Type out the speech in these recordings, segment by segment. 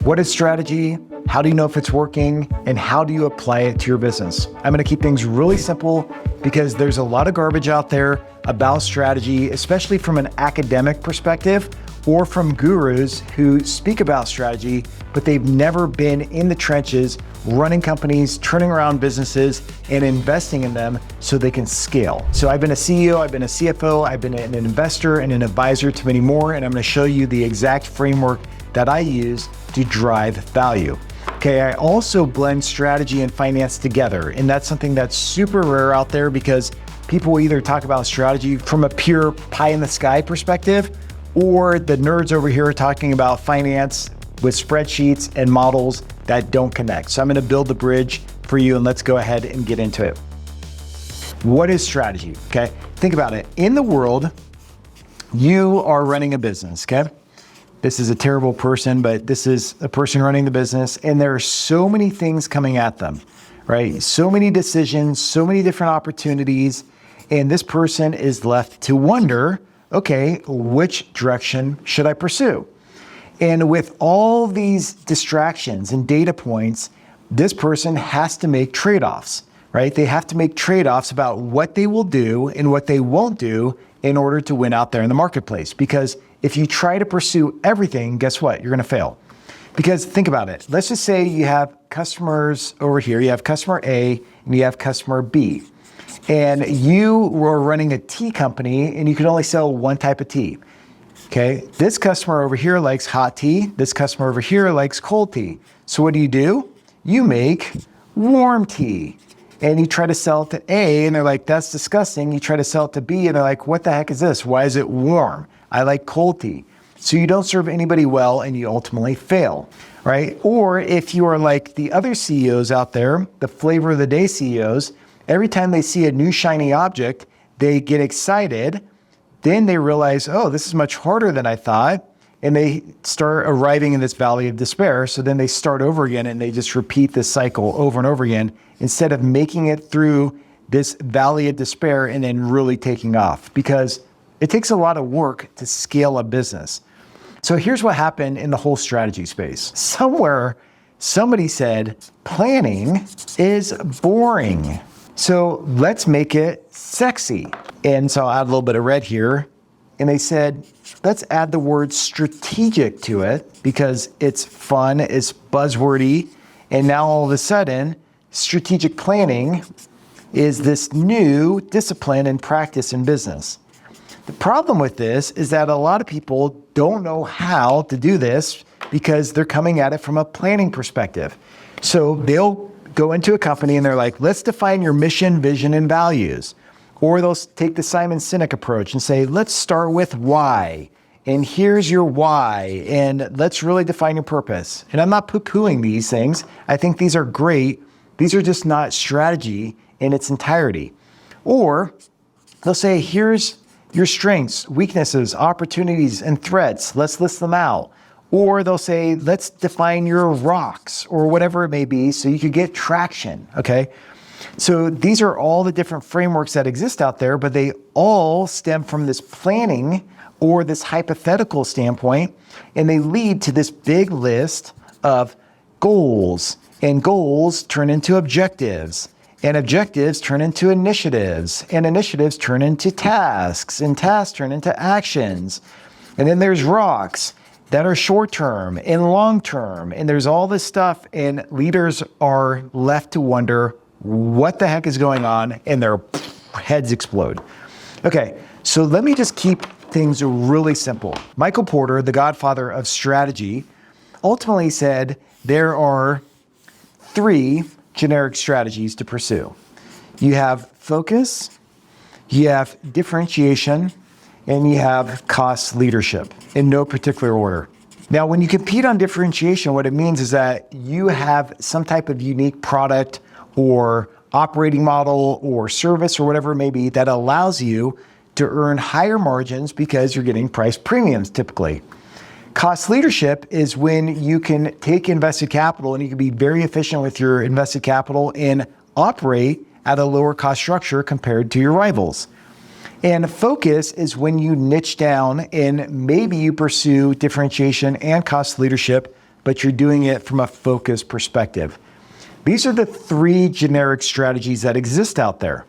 What is strategy? How do you know if it's working? And how do you apply it to your business? I'm gonna keep things really simple because there's a lot of garbage out there about strategy, especially from an academic perspective or from gurus who speak about strategy, but they've never been in the trenches, running companies, turning around businesses, and investing in them so they can scale. So I've been a CEO, I've been a CFO, I've been an investor and an advisor to many more, and I'm gonna show you the exact framework that I use to drive value. Okay, I also blend strategy and finance together, and that's something that's super rare out there because people will either talk about strategy from a pure pie in the sky perspective, or the nerds over here are talking about finance with spreadsheets and models that don't connect. So I'm gonna build the bridge for you, and let's go ahead and get into it. What is strategy? Okay, think about it. In the world, you are running a business, okay? This is a terrible person, but this is a person running the business, and there are so many things coming at them, right? So many decisions, so many different opportunities, and this person is left to wonder, okay, which direction should I pursue? And with all these distractions and data points, this person has to make trade-offs, right? They have to make trade-offs about what they will do and what they won't do in order to win out there in the marketplace. Because if you try to pursue everything, guess what? You're gonna fail. Because think about it. Let's just say you have customers over here. You have customer A and you have customer B. And you were running a tea company and you could only sell one type of tea. Okay, this customer over here likes hot tea. This customer over here likes cold tea. So what do? You make warm tea. And you try to sell it to A and they're like, that's disgusting. You try to sell it to B and they're like, what the heck is this? Why is it warm? I like cold tea. So you don't serve anybody well and you ultimately fail, right? Or if you are like the other CEOs out there, the flavor of the day CEOs, every time they see a new shiny object, they get excited. Then they realize, oh, this is much harder than I thought. And they start arriving in this valley of despair. So then they start over again and they just repeat this cycle over and over again instead of making it through this valley of despair and then really taking off, because it takes a lot of work to scale a business. So here's what happened in the whole strategy space. Somewhere, somebody said, planning is boring. So let's make it sexy. And so I'll add a little bit of red here. And they said, let's add the word strategic to it because it's fun, it's buzzwordy. And now all of a sudden, strategic planning is this new discipline and practice in business. The problem with this is that a lot of people don't know how to do this because they're coming at it from a planning perspective. So they'll go into a company and they're like, let's define your mission, vision, and values. Or they'll take the Simon Sinek approach and say, let's start with why. And here's your why. And let's really define your purpose. And I'm not poo-pooing these things. I think these are great. These are just not strategy in its entirety. Or they'll say, here's your strengths, weaknesses, opportunities, and threats. Let's list them out. Or they'll say, let's define your rocks or whatever it may be so you could get traction, okay? So these are all the different frameworks that exist out there, but they all stem from this planning or this hypothetical standpoint, and they lead to this big list of goals, and goals turn into objectives, and objectives turn into initiatives, and initiatives turn into tasks, and tasks turn into actions. And then there's rocks that are short-term and long-term, and there's all this stuff, and leaders are left to wonder what the heck is going on, and their heads explode. Okay, so let me just keep things really simple. Michael Porter, the godfather of strategy, ultimately said there are 3 generic strategies to pursue. You have focus, you have differentiation, and you have cost leadership in no particular order. Now, when you compete on differentiation, what it means is that you have some type of unique product or operating model or service or whatever it may be that allows you to earn higher margins because you're getting price premiums typically. Cost leadership is when you can take invested capital and you can be very efficient with your invested capital and operate at a lower cost structure compared to your rivals. And focus is when you niche down and maybe you pursue differentiation and cost leadership, but you're doing it from a focused perspective. These are the three generic strategies that exist out there.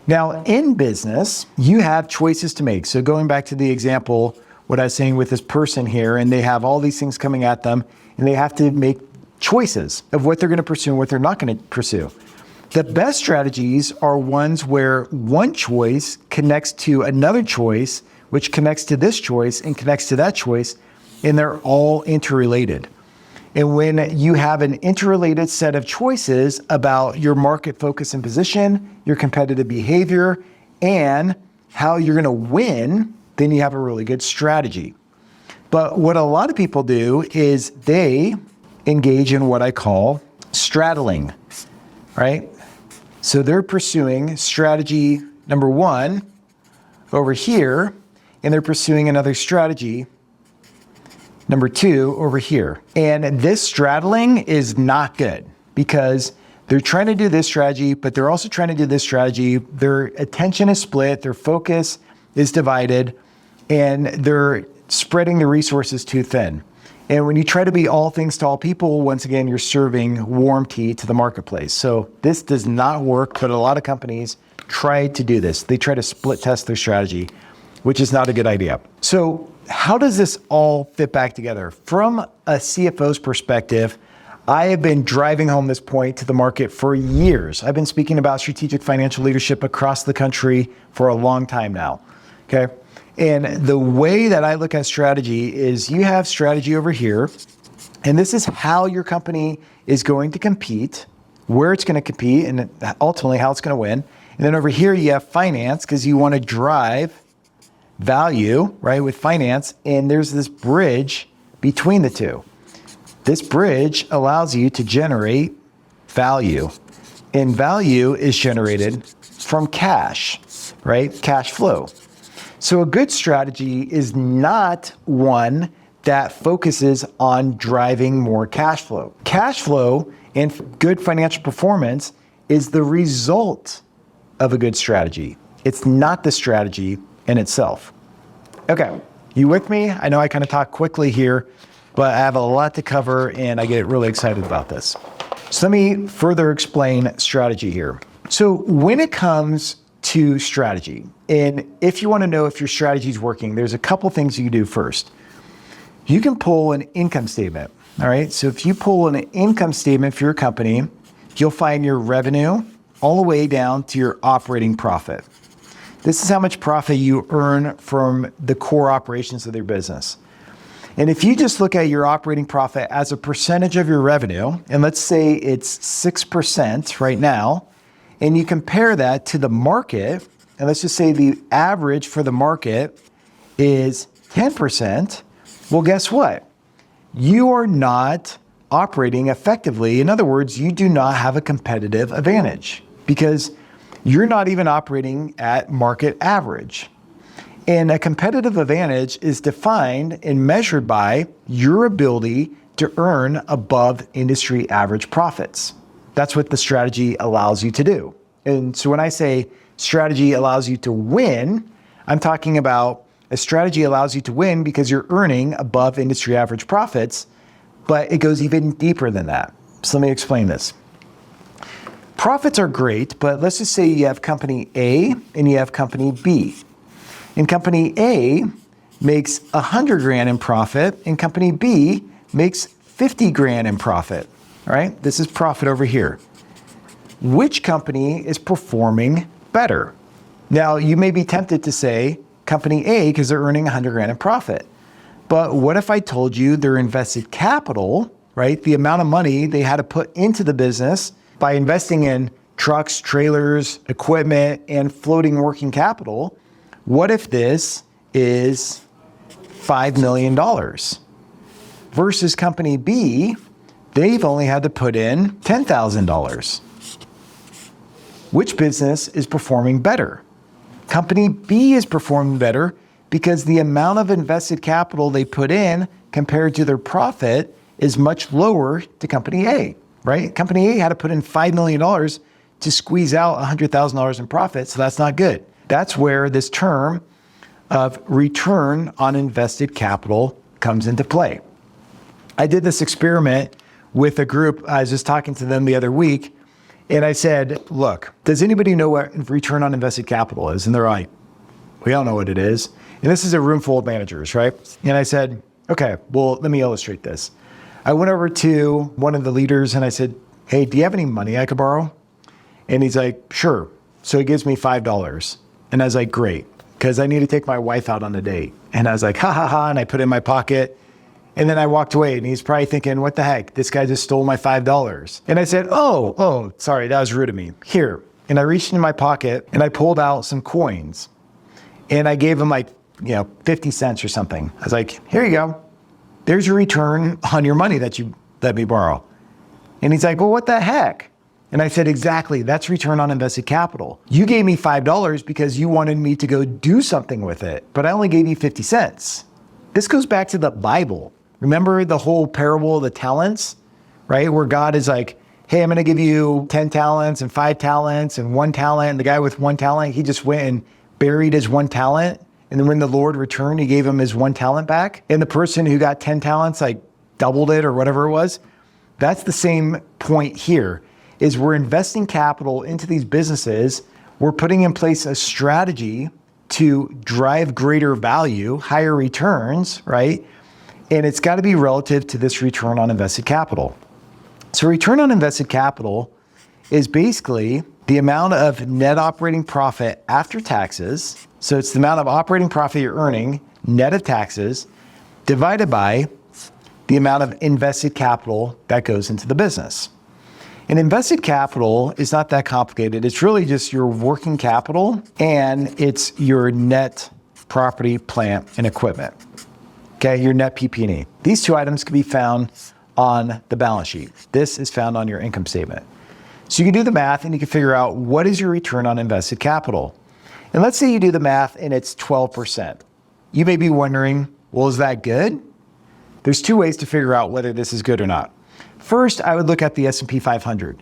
Now, in business, you have choices to make. So going back to the example, what I was saying with this person here, and they have all these things coming at them, and they have to make choices of what they're going to pursue and what they're not going to pursue. The best strategies are ones where one choice connects to another choice, which connects to this choice and connects to that choice, and they're all interrelated. And when you have an interrelated set of choices about your market focus and position, your competitive behavior, and how you're going to win, then you have a really good strategy. But what a lot of people do is they engage in what I call straddling, right? So they're pursuing strategy number one over here, and they're pursuing another strategy number two over here. And this straddling is not good because they're trying to do this strategy, but they're also trying to do this strategy. Their attention is split, their focus is divided, and they're spreading the resources too thin. And when you try to be all things to all people, once again, you're serving warm tea to the marketplace. So this does not work, but a lot of companies try to do this. They try to split test their strategy, which is not a good idea. So how does this all fit back together? From a CFO's perspective, I have been driving home this point to the market for years. I've been speaking about strategic financial leadership across the country for a long time now, okay? And the way that I look at strategy is you have strategy over here, and this is how your company is going to compete, where it's going to compete, and ultimately how it's going to win. And then over here you have finance because you want to drive value, right, with finance, and there's this bridge between the two. This bridge allows you to generate value, and value is generated from cash, right? Cash flow. So a good strategy is not one that focuses on driving more cash flow. Cash flow and good financial performance is the result of a good strategy. It's not the strategy in itself. Okay, you with me? I know I kind of talk quickly here, but I have a lot to cover and I get really excited about this. So let me further explain strategy here. So when it comes to strategy, and if you want to know if your strategy is working, there's a couple things you can do first. You can pull an income statement, all right? So if you pull an income statement for your company, you'll find your revenue all the way down to your operating profit. This is how much profit you earn from the core operations of your business. And if you just look at your operating profit as a percentage of your revenue, and let's say it's 6% right now, and you compare that to the market, and let's just say the average for the market is 10%, well, guess what? You are not operating effectively. In other words, you do not have a competitive advantage because you're not even operating at market average. And a competitive advantage is defined and measured by your ability to earn above industry average profits. That's what the strategy allows you to do. And so when I say strategy allows you to win, I'm talking about a strategy allows you to win because you're earning above industry average profits, but it goes even deeper than that. So let me explain this. Profits are great, but let's just say you have company A and you have company B. And company A makes 100 grand in profit and company B makes 50 grand in profit, all right? This is profit over here. Which company is performing better? Now, you may be tempted to say company A because they're earning 100 grand in profit. But what if I told you their invested capital, right? The amount of money they had to put into the business by investing in trucks, trailers, equipment, and floating working capital. What if this is $5 million versus company B, they've only had to put in $10,000. Which business is performing better? Company B is performing better because the amount of invested capital they put in compared to their profit is much lower to company A, right? Company A had to put in $5 million to squeeze out $100,000 in profit, so that's not good. That's where this term of return on invested capital comes into play. I did this experiment with a group. I was just talking to them the other week, and I said, look, does anybody know what return on invested capital is? And they're like, we don't know what it is. And this is a room full of managers, right? And I said, okay, well, let me illustrate this. I went over to one of the leaders and I said, hey, do you have any money I could borrow? And he's like, sure. So he gives me $5. And I was like, great, because I need to take my wife out on a date. And I was like, ha ha ha. And I put it in my pocket. And then I walked away and he's probably thinking, what the heck? This guy just stole my $5. And I said, oh, sorry, that was rude of me. Here. And I reached in my pocket and I pulled out some coins and I gave him 50 cents or something. I was like, here you go. There's your return on your money that you let me borrow. And he's like, well, what the heck? And I said, exactly, that's return on invested capital. You gave me $5 because you wanted me to go do something with it, but I only gave you 50 cents. This goes back to the Bible. Remember the whole parable of the talents, right? Where God is like, hey, I'm going to give you 10 talents and 5 talents and 1 talent. And the guy with 1 talent, he just went and buried his 1 talent. And then when the Lord returned, he gave him his 1 talent back. And the person who got 10 talents, doubled it or whatever it was. That's the same point here, is we're investing capital into these businesses. We're putting in place a strategy to drive greater value, higher returns, right? And it's got to be relative to this return on invested capital. So return on invested capital is basically the amount of net operating profit after taxes. So it's the amount of operating profit you're earning, net of taxes, divided by the amount of invested capital that goes into the business. And invested capital is not that complicated. It's really just your working capital and it's your net property, plant, and equipment. Okay, your net PP&E. These 2 items can be found on the balance sheet. This is found on your income statement. So you can do the math and you can figure out what is your return on invested capital. And let's say you do the math and it's 12%. You may be wondering, well, is that good? There's 2 ways to figure out whether this is good or not. First, I would look at the S&P 500.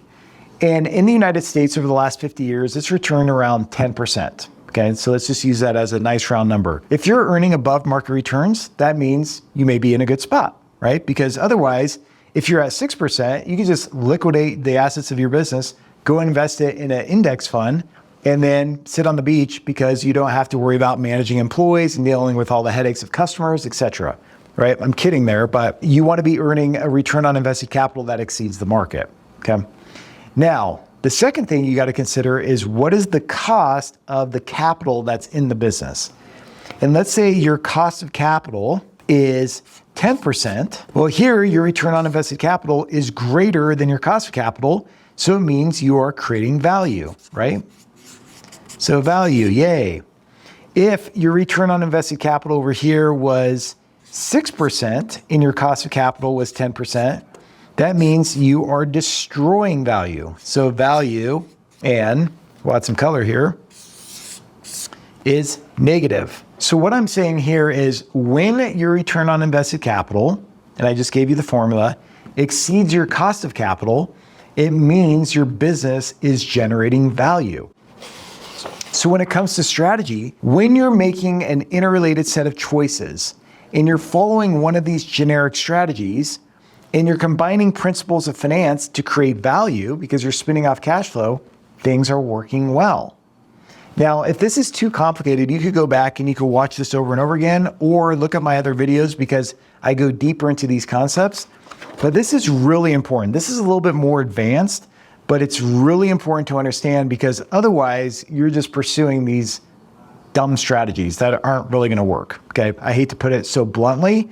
And in the United States over the last 50 years, it's returned around 10%. Okay, so let's just use that as a nice round number. If you're earning above market returns, that means you may be in a good spot, right? Because otherwise, if you're at 6%, you can just liquidate the assets of your business, go invest it in an index fund, and then sit on the beach because you don't have to worry about managing employees and dealing with all the headaches of customers, etc. Right? I'm kidding there, but you want to be earning a return on invested capital that exceeds the market. Okay. Now, the second thing you got to consider is what is the cost of the capital that's in the business? And let's say your cost of capital is 10%. Well, here your return on invested capital is greater than your cost of capital. So it means you are creating value, right? So value, yay. If your return on invested capital over here was 6% and your cost of capital was 10%, that means you are destroying value. So value, and we'll add some color here, is negative. So what I'm saying here is when your return on invested capital, and I just gave you the formula, exceeds your cost of capital, it means your business is generating value. So when it comes to strategy, when you're making an interrelated set of choices and you're following one of these generic strategies, and you're combining principles of finance to create value because you're spinning off cash flow, things are working well. Now, if this is too complicated, you could go back and you could watch this over and over again, or look at my other videos because I go deeper into these concepts. But this is really important. This is a little bit more advanced, but it's really important to understand because otherwise you're just pursuing these dumb strategies that aren't really going to work. Okay. I hate to put it so bluntly,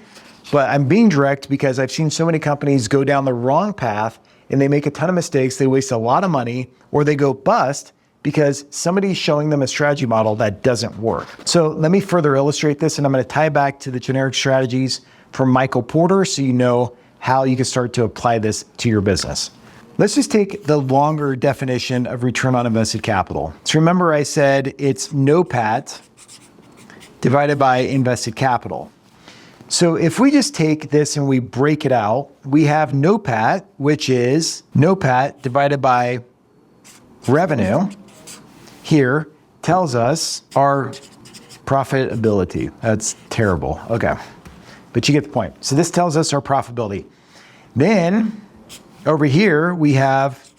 but I'm being direct because I've seen so many companies go down the wrong path and they make a ton of mistakes. They waste a lot of money or they go bust because somebody's showing them a strategy model that doesn't work. So let me further illustrate this, and I'm going to tie back to the generic strategies from Michael Porter so you know how you can start to apply this to your business. Let's just take the longer definition of return on invested capital. So remember I said it's NOPAT divided by invested capital. So if we just take this and we break it out, we have NOPAT, which is NOPAT divided by revenue. Here tells us our profitability. That's terrible. Okay. But you get the point. So this tells us our profitability. Then over here, we have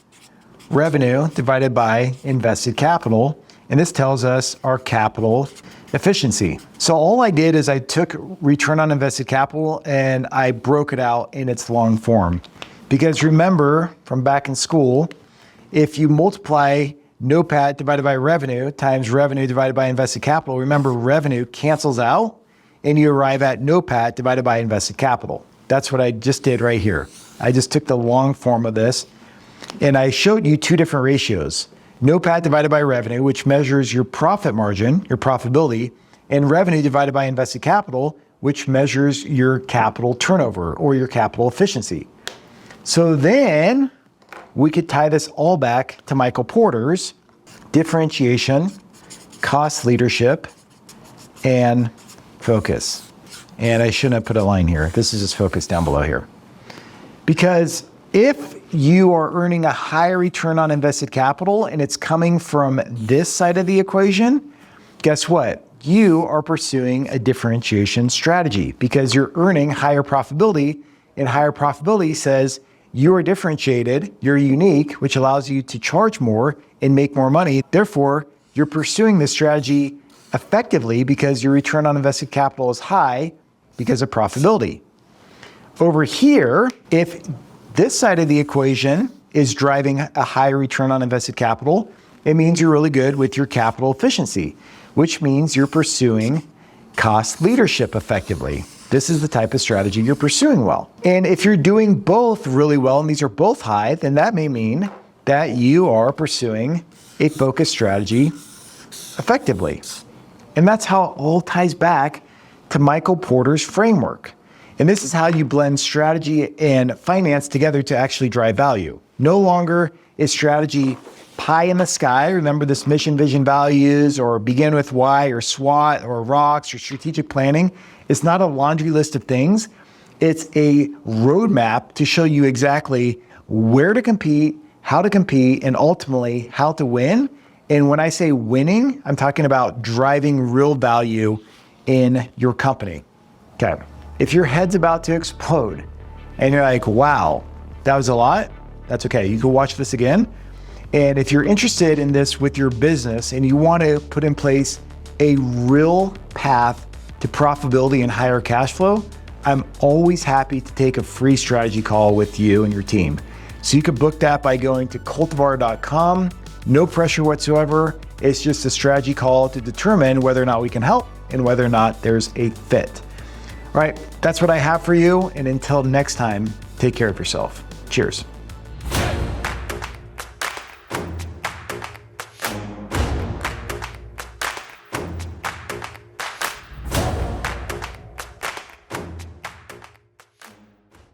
revenue divided by invested capital. And this tells us our capital efficiency. So all I did is I took return on invested capital and I broke it out in its long form. Because remember from back in school, if you multiply NOPAT divided by revenue times revenue divided by invested capital, remember revenue cancels out and you arrive at NOPAT divided by invested capital. That's what I just did right here. I just took the long form of this and I showed you two different ratios. NOPAT divided by revenue, which measures your profit margin, your profitability, and revenue divided by invested capital, which measures your capital turnover or your capital efficiency. So then we could tie this all back to Michael Porter's differentiation, cost leadership, and focus. And I shouldn't have put a line here. This is just focus down below here. Because if you are earning a higher return on invested capital and it's coming from this side of the equation, guess what? You are pursuing a differentiation strategy because you're earning higher profitability, and higher profitability says you are differentiated, you're unique, which allows you to charge more and make more money. Therefore, you're pursuing this strategy effectively because your return on invested capital is high because of profitability. Over here, if this side of the equation is driving a higher return on invested capital, it means you're really good with your capital efficiency, which means you're pursuing cost leadership effectively. This is the type of strategy you're pursuing well. And if you're doing both really well, and these are both high, then that may mean that you are pursuing a focused strategy effectively. And that's how it all ties back to Michael Porter's framework. And this is how you blend strategy and finance together to actually drive value. No longer is strategy pie in the sky. Remember this mission, vision, values, or begin with why, or SWOT, or rocks, or strategic planning. It's not a laundry list of things. It's a roadmap to show you exactly where to compete, and ultimately how to win. And when I say winning, I'm talking about driving real value in your company. Okay. If your head's about to explode and you're like, wow, that was a lot, that's okay. You can watch this again. And if you're interested in this with your business and you want to put in place a real path to profitability and higher cash flow, I'm always happy to take a free strategy call with you and your team. So you can book that by going to Coltivar.com. No pressure whatsoever. It's just a strategy call to determine whether or not we can help and whether or not there's a fit. All right, that's what I have for you. And until next time, take care of yourself. Cheers.